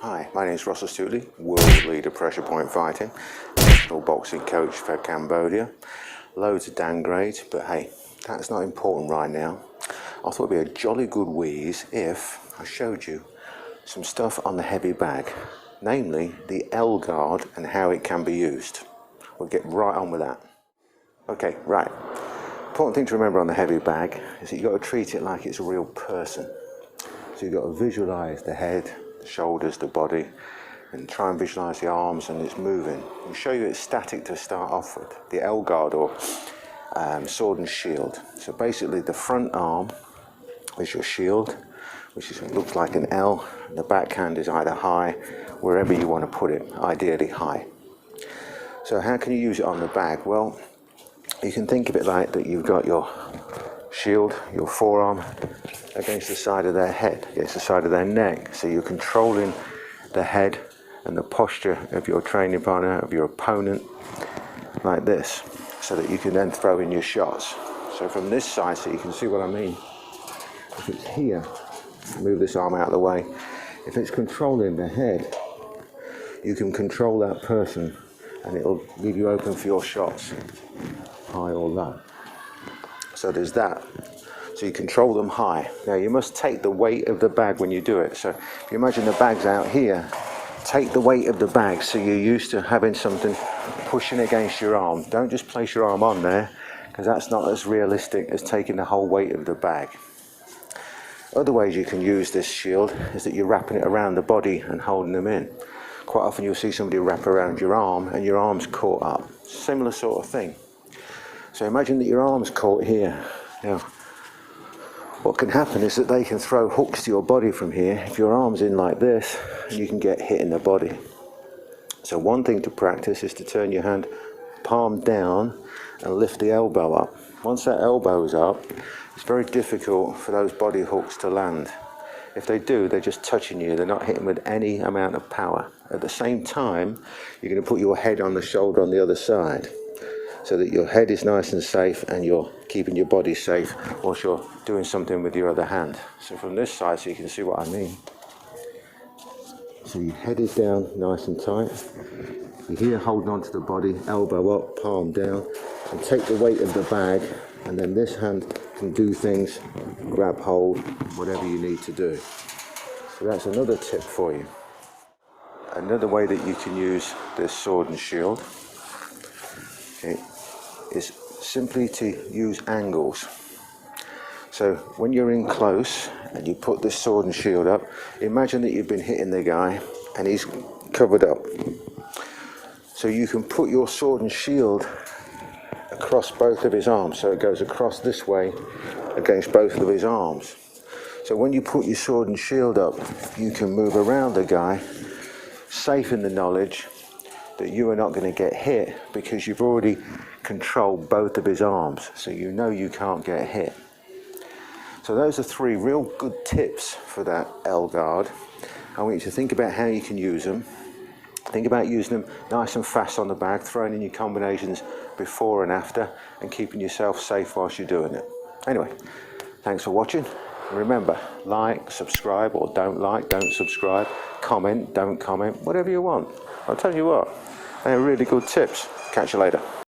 Hi, my name is Russell Stewley, world leader pressure point fighting, national boxing coach for Cambodia. Loads of downgrades, but hey, that's not important right now. I thought it'd be a jolly good wheeze if I showed you some stuff on the heavy bag, namely the L guard and how it can be used. We'll get right on with that. Okay, right. Important thing to remember on the heavy bag is that you've got to treat it like it's a real person. So you've got to visualize the head, the shoulders, the body, and try and visualize the arms and it's moving. I'll show you it's static to start off with, the L guard or sword and shield. So basically the front arm is your shield, which looks like an L, and the backhand is either high, wherever you want to put it, ideally high. So how can you use it on the bag? Well, you can think of it like that you've got your shield, your forearm, against the side of their head, against the side of their neck. So you're controlling the head and the posture of your training partner, of your opponent, like this, so that you can then throw in your shots. So from this side, so you can see what I mean. If it's here, move this arm out of the way. If it's controlling the head, you can control that person and it'll leave you open for your shots, high or low. So there's that. So you control them high. Now you must take the weight of the bag when you do it. So if you imagine the bag's out here, take the weight of the bag so you're used to having something pushing against your arm. Don't just place your arm on there, because that's not as realistic as taking the whole weight of the bag. Other ways you can use this shield is that you're wrapping it around the body and holding them in. Quite often you'll see somebody wrap around your arm and your arm's caught up. Similar sort of thing. So imagine that your arm's caught here. Now, what can happen is that they can throw hooks to your body from here if your arm's in like this, and you can get hit in the body. So one thing to practice is to turn your hand palm down and lift the elbow up. Once that elbow is up, it's very difficult for those body hooks to land. If they do, they're just touching you. They're not hitting with any amount of power. At the same time, you're going to put your head on the shoulder on the other side, so that your head is nice and safe and you're keeping your body safe whilst you're doing something with your other hand. So from this side, so you can see what I mean. So your head is down nice and tight. You're here holding onto the body, elbow up, palm down, and take the weight of the bag, and then this hand can do things, grab hold, whatever you need to do. So that's another tip for you. Another way that you can use this sword and shield, okay, is simply to use angles. So when you're in close and you put this sword and shield up, imagine that you've been hitting the guy and he's covered up. So you can put your sword and shield across both of his arms, so it goes across this way against both of his arms. So when you put your sword and shield up, you can move around the guy, safe in the knowledge that you are not going to get hit because you've already controlled both of his arms, so you know you can't get hit. So those are three real good tips for that L guard. I want you to think about how you can use them. Think about using them nice and fast on the bag, throwing in your combinations before and after, and keeping yourself safe whilst you're doing it. Anyway, thanks for watching. Remember, like, subscribe, or don't subscribe, comment, don't comment, whatever you want. I'll tell you what, they're really good tips. Catch you later.